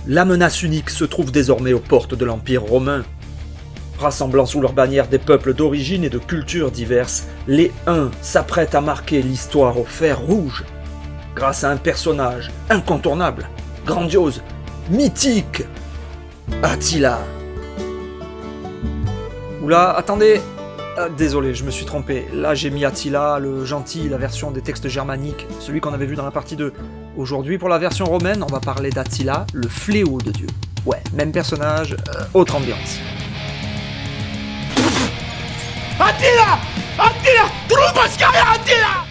La menace unique se trouve désormais aux portes de l'Empire romain. Rassemblant sous leur bannière des peuples d'origine et de cultures diverses, les Huns s'apprêtent à marquer l'histoire au fer rouge. Grâce à un personnage incontournable, grandiose, mythique, Attila. Oula, attendez. Désolé, je me suis trompé. Là, j'ai mis Attila, le gentil, la version des textes germaniques, celui qu'on avait vu dans la partie 2. Aujourd'hui, pour la version romaine, on va parler d'Attila, le fléau de Dieu. Ouais, même personnage, autre ambiance. Attila! Attila! Trubaskaya Attila!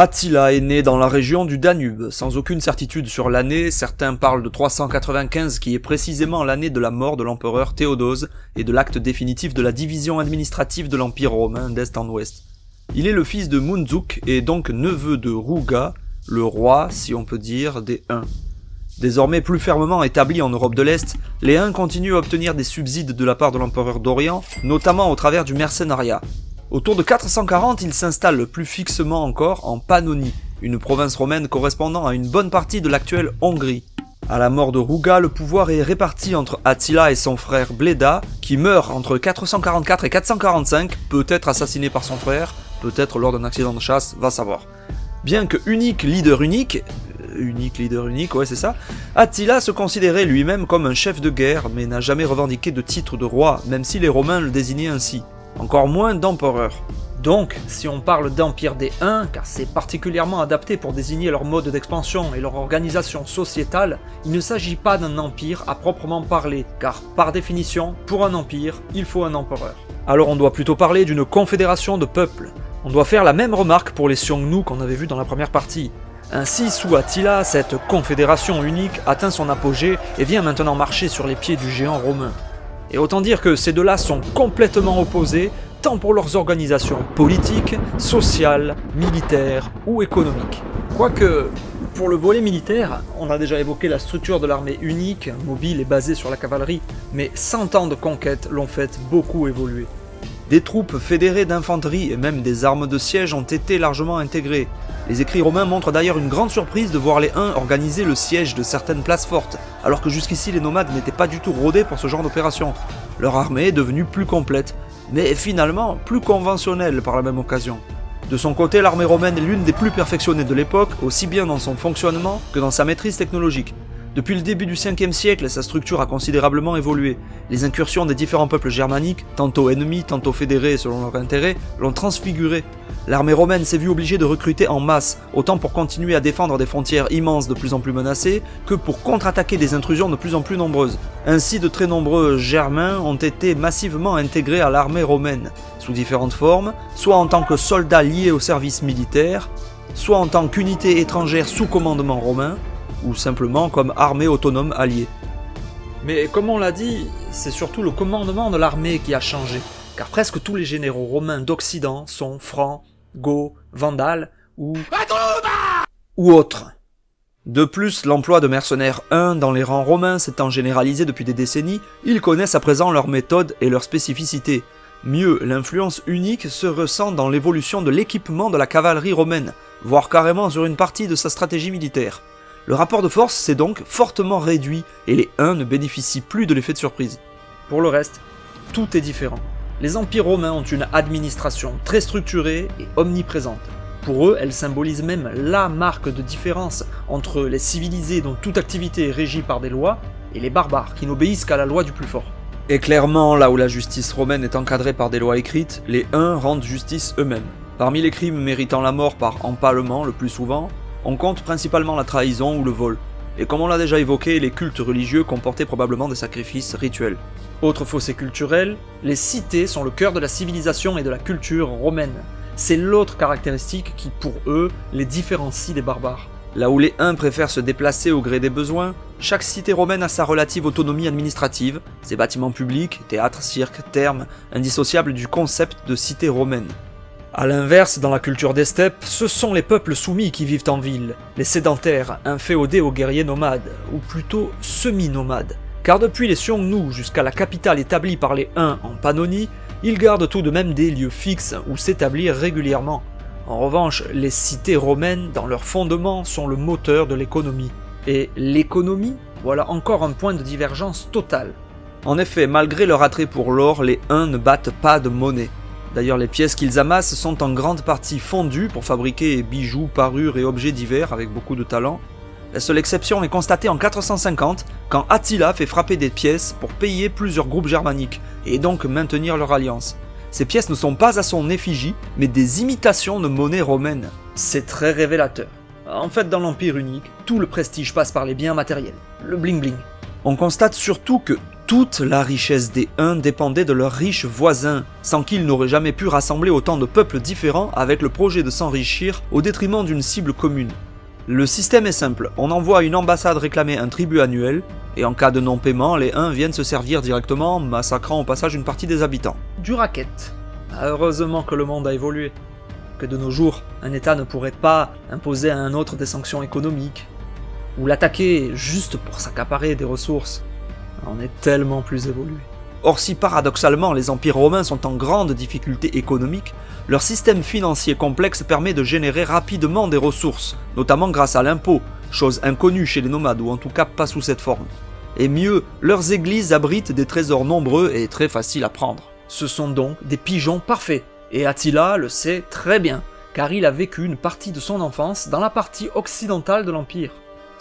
Attila est né dans la région du Danube, sans aucune certitude sur l'année, certains parlent de 395 qui est précisément l'année de la mort de l'empereur Théodose et de l'acte définitif de la division administrative de l'Empire romain d'est en ouest. Il est le fils de Munduk et donc neveu de Rouga, le roi, si on peut dire, des Huns. Désormais plus fermement établis en Europe de l'Est, les Huns continuent à obtenir des subsides de la part de l'empereur d'Orient, notamment au travers du mercenariat. Autour de 440, il s'installe plus fixement encore en Pannonie, une province romaine correspondant à une bonne partie de l'actuelle Hongrie. À la mort de Rouga, le pouvoir est réparti entre Attila et son frère Bleda, qui meurt entre 444 et 445, peut-être assassiné par son frère, peut-être lors d'un accident de chasse, va savoir. Bien que unique leader unique, ouais c'est ça, Attila se considérait lui-même comme un chef de guerre, mais n'a jamais revendiqué de titre de roi, même si les Romains le désignaient ainsi. Encore moins d'empereur. Donc, si on parle d'empire des Huns, car c'est particulièrement adapté pour désigner leur mode d'expansion et leur organisation sociétale, il ne s'agit pas d'un empire à proprement parler, car par définition, pour un empire, il faut un empereur. Alors on doit plutôt parler d'une confédération de peuples. On doit faire la même remarque pour les Xiongnu qu'on avait vu dans la première partie. Ainsi, sous Attila, cette confédération unique atteint son apogée et vient maintenant marcher sur les pieds du géant romain. Et autant dire que ces deux-là sont complètement opposés, tant pour leurs organisations politiques, sociales, militaires ou économiques. Quoique, pour le volet militaire, on a déjà évoqué la structure de l'armée unique, mobile et basée sur la cavalerie, mais 100 ans de conquête l'ont fait beaucoup évoluer. Des troupes fédérées d'infanterie et même des armes de siège ont été largement intégrées. Les écrits romains montrent d'ailleurs une grande surprise de voir les Huns organiser le siège de certaines places fortes, alors que jusqu'ici les nomades n'étaient pas du tout rodés pour ce genre d'opération. Leur armée est devenue plus complète, mais finalement plus conventionnelle par la même occasion. De son côté, l'armée romaine est l'une des plus perfectionnées de l'époque, aussi bien dans son fonctionnement que dans sa maîtrise technologique. Depuis le début du 5e siècle, sa structure a considérablement évolué. Les incursions des différents peuples germaniques, tantôt ennemis, tantôt fédérés selon leur intérêt, l'ont transfiguré. L'armée romaine s'est vue obligée de recruter en masse, autant pour continuer à défendre des frontières immenses de plus en plus menacées, que pour contre-attaquer des intrusions de plus en plus nombreuses. Ainsi, de très nombreux Germains ont été massivement intégrés à l'armée romaine, sous différentes formes, soit en tant que soldats liés au service militaire, soit en tant qu'unité étrangère sous commandement romain, ou simplement comme armée autonome alliée. Mais comme on l'a dit, c'est surtout le commandement de l'armée qui a changé, car presque tous les généraux romains d'Occident sont francs, goths, vandales ou autres. De plus, l'emploi de mercenaires Huns dans les rangs romains s'étant généralisé depuis des décennies, ils connaissent à présent leurs méthodes et leurs spécificités. Mieux, l'influence unique se ressent dans l'évolution de l'équipement de la cavalerie romaine, voire carrément sur une partie de sa stratégie militaire. Le rapport de force s'est donc fortement réduit et les Huns ne bénéficient plus de l'effet de surprise. Pour le reste, tout est différent. Les empires romains ont une administration très structurée et omniprésente. Pour eux, elle symbolise même la marque de différence entre les civilisés dont toute activité est régie par des lois et les barbares qui n'obéissent qu'à la loi du plus fort. Et clairement, là où la justice romaine est encadrée par des lois écrites, les Huns rendent justice eux-mêmes. Parmi les crimes méritant la mort par empalement le plus souvent, on compte principalement la trahison ou le vol, et comme on l'a déjà évoqué, les cultes religieux comportaient probablement des sacrifices rituels. Autre fossé culturel, les cités sont le cœur de la civilisation et de la culture romaine. C'est l'autre caractéristique qui, pour eux, les différencie des barbares. Là où les Huns préfèrent se déplacer au gré des besoins, chaque cité romaine a sa relative autonomie administrative, ses bâtiments publics, théâtres, cirques, thermes, indissociables du concept de cité romaine. A l'inverse, dans la culture des steppes, ce sont les peuples soumis qui vivent en ville, les sédentaires, inféodés aux guerriers nomades, ou plutôt semi-nomades. Car depuis les Xiongnu jusqu'à la capitale établie par les Huns en Pannonie, ils gardent tout de même des lieux fixes où s'établir régulièrement. En revanche, les cités romaines, dans leur fondement, sont le moteur de l'économie. Et l'économie, voilà encore un point de divergence totale. En effet, malgré leur attrait pour l'or, les Huns ne battent pas de monnaie. D'ailleurs, les pièces qu'ils amassent sont en grande partie fondues pour fabriquer bijoux, parures et objets divers avec beaucoup de talent. La seule exception est constatée en 450, quand Attila fait frapper des pièces pour payer plusieurs groupes germaniques, et donc maintenir leur alliance. Ces pièces ne sont pas à son effigie, mais des imitations de monnaie romaine. C'est très révélateur. En fait, dans l'Empire unique, tout le prestige passe par les biens matériels, le bling-bling. On constate surtout que toute la richesse des Huns dépendait de leurs riches voisins, sans qu'ils n'auraient jamais pu rassembler autant de peuples différents avec le projet de s'enrichir au détriment d'une cible commune. Le système est simple, on envoie une ambassade réclamer un tribut annuel, et en cas de non-paiement, les Huns viennent se servir directement, massacrant au passage une partie des habitants. Du racket. Heureusement que le monde a évolué. Que de nos jours, un État ne pourrait pas imposer à un autre des sanctions économiques, ou l'attaquer juste pour s'accaparer des ressources. On est tellement plus évolué. Or si paradoxalement les empires romains sont en grande difficulté économique, leur système financier complexe permet de générer rapidement des ressources, notamment grâce à l'impôt, chose inconnue chez les nomades ou en tout cas pas sous cette forme. Et mieux, leurs églises abritent des trésors nombreux et très faciles à prendre. Ce sont donc des pigeons parfaits, et Attila le sait très bien, car il a vécu une partie de son enfance dans la partie occidentale de l'Empire.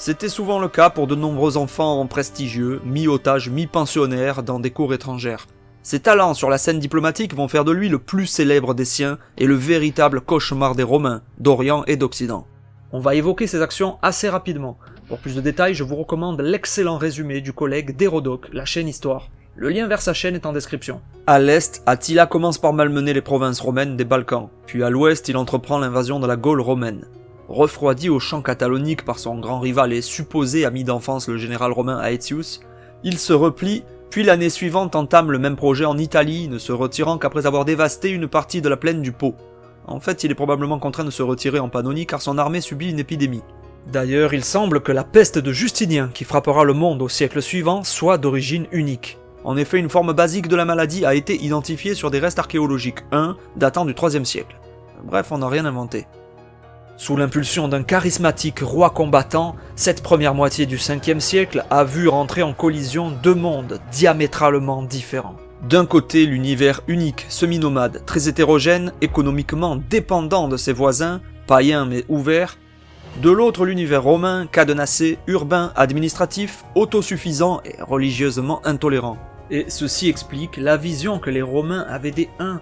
C'était souvent le cas pour de nombreux enfants prestigieux, mi-otages, mi-pensionnaires dans des cours étrangères. Ses talents sur la scène diplomatique vont faire de lui le plus célèbre des siens et le véritable cauchemar des Romains, d'Orient et d'Occident. On va évoquer ses actions assez rapidement. Pour plus de détails, je vous recommande l'excellent résumé du collègue d'Hérodote, la chaîne Histoire. Le lien vers sa chaîne est en description. À l'est, Attila commence par malmener les provinces romaines des Balkans, puis à l'ouest, il entreprend l'invasion de la Gaule romaine. Refroidi au champ catalonique par son grand rival et supposé ami d'enfance le général romain Aetius, il se replie, puis l'année suivante entame le même projet en Italie, ne se retirant qu'après avoir dévasté une partie de la plaine du Pô. En fait, il est probablement contraint de se retirer en Pannonie car son armée subit une épidémie. D'ailleurs, il semble que la peste de Justinien, qui frappera le monde au siècle suivant, soit d'origine unique. En effet, une forme basique de la maladie a été identifiée sur des restes archéologiques datant du IIIe siècle. Bref, on n'a rien inventé. Sous l'impulsion d'un charismatique roi combattant, cette première moitié du 5e siècle a vu rentrer en collision deux mondes diamétralement différents. D'un côté, l'univers unique, semi-nomade, très hétérogène, économiquement dépendant de ses voisins, païens mais ouverts. De l'autre, l'univers romain, cadenassé, urbain, administratif, autosuffisant et religieusement intolérant. Et ceci explique la vision que les Romains avaient des Huns,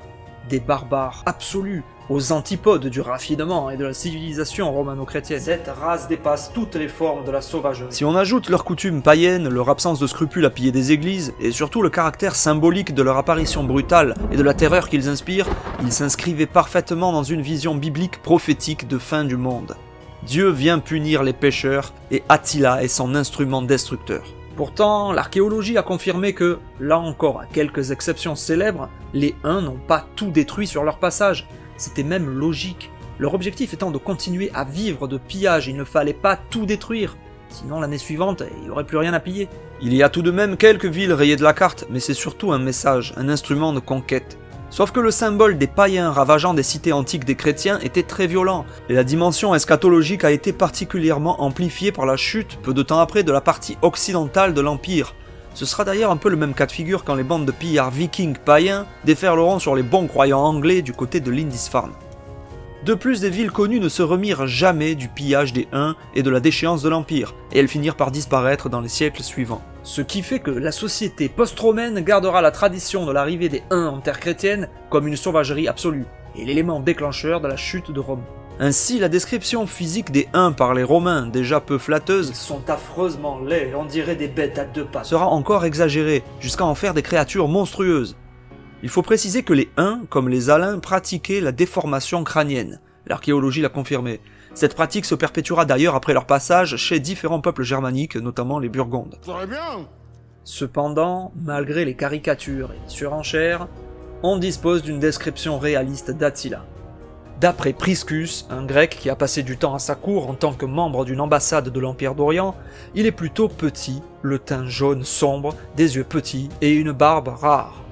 des barbares absolus, aux antipodes du raffinement et de la civilisation romano-chrétienne. Cette race dépasse toutes les formes de la sauvagerie. Si on ajoute leurs coutumes païennes, leur absence de scrupules à piller des églises, et surtout le caractère symbolique de leur apparition brutale et de la terreur qu'ils inspirent, ils s'inscrivaient parfaitement dans une vision biblique prophétique de fin du monde. Dieu vient punir les pécheurs, et Attila est son instrument destructeur. Pourtant, l'archéologie a confirmé que, là encore à quelques exceptions célèbres, les Huns n'ont pas tout détruit sur leur passage. C'était même logique. Leur objectif étant de continuer à vivre de pillage, il ne fallait pas tout détruire. Sinon l'année suivante, il n'y aurait plus rien à piller. Il y a tout de même quelques villes rayées de la carte, mais c'est surtout un message, un instrument de conquête. Sauf que le symbole des païens ravageant des cités antiques des chrétiens était très violent, et la dimension eschatologique a été particulièrement amplifiée par la chute, peu de temps après, de la partie occidentale de l'Empire. Ce sera d'ailleurs un peu le même cas de figure quand les bandes de pillards vikings païens déferleront sur les bons croyants anglais du côté de Lindisfarne. De plus, des villes connues ne se remirent jamais du pillage des Huns et de la déchéance de l'Empire, et elles finirent par disparaître dans les siècles suivants. Ce qui fait que la société post-romaine gardera la tradition de l'arrivée des Huns en terre chrétienne comme une sauvagerie absolue, et l'élément déclencheur de la chute de Rome. Ainsi, la description physique des Huns par les Romains, déjà peu flatteuse, « ils sont affreusement laids, on dirait des bêtes à deux pattes », sera encore exagérée, jusqu'à en faire des créatures monstrueuses. Il faut préciser que les Huns, comme les Alains, pratiquaient la déformation crânienne. L'archéologie l'a confirmé. Cette pratique se perpétuera d'ailleurs après leur passage chez différents peuples germaniques, notamment les Burgondes. Très bien. Cependant, malgré les caricatures et les surenchères, on dispose d'une description réaliste d'Attila. D'après Priscus, un grec qui a passé du temps à sa cour en tant que membre d'une ambassade de l'Empire d'Orient, il est plutôt petit, le teint jaune sombre, des yeux petits et une barbe rare.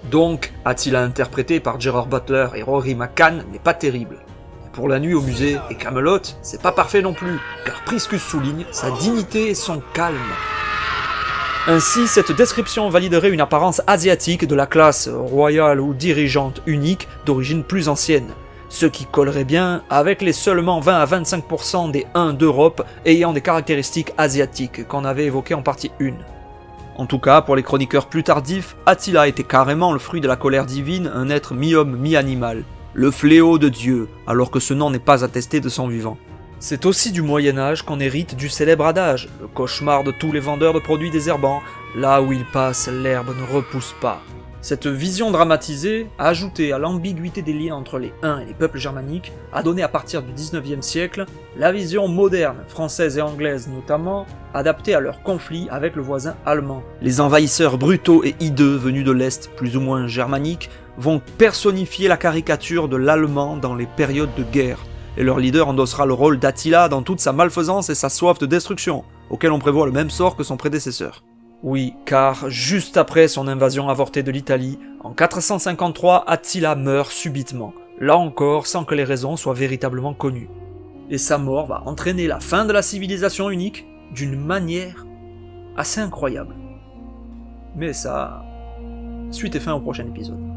Donc, Attila interprété par Gerard Butler et Rory McCann n'est pas terrible. Et pour la nuit au musée et Camelot, c'est pas parfait non plus, car Priscus souligne sa dignité et son calme. Ainsi, cette description validerait une apparence asiatique de la classe royale ou dirigeante unique d'origine plus ancienne, ce qui collerait bien avec les seulement 20 à 25% des Huns d'Europe ayant des caractéristiques asiatiques qu'on avait évoquées en partie 1. En tout cas, pour les chroniqueurs plus tardifs, Attila était carrément le fruit de la colère divine, un être mi-homme mi-animal, le fléau de Dieu, alors que ce nom n'est pas attesté de son vivant. C'est aussi du Moyen-Âge qu'on hérite du célèbre adage, le cauchemar de tous les vendeurs de produits désherbants, là où il passe, l'herbe ne repousse pas. Cette vision dramatisée, ajoutée à l'ambiguïté des liens entre les Huns et les peuples germaniques, a donné à partir du 19e siècle la vision moderne, française et anglaise notamment, adaptée à leur conflit avec le voisin allemand. Les envahisseurs brutaux et hideux venus de l'Est, plus ou moins germanique, vont personnifier la caricature de l'allemand dans les périodes de guerre, et leur leader endossera le rôle d'Attila dans toute sa malfaisance et sa soif de destruction, auquel on prévoit le même sort que son prédécesseur. Oui, car juste après son invasion avortée de l'Italie, en 453, Attila meurt subitement, là encore sans que les raisons soient véritablement connues. Et sa mort va entraîner la fin de la civilisation unique d'une manière assez incroyable. Mais ça, suite et fin au prochain épisode.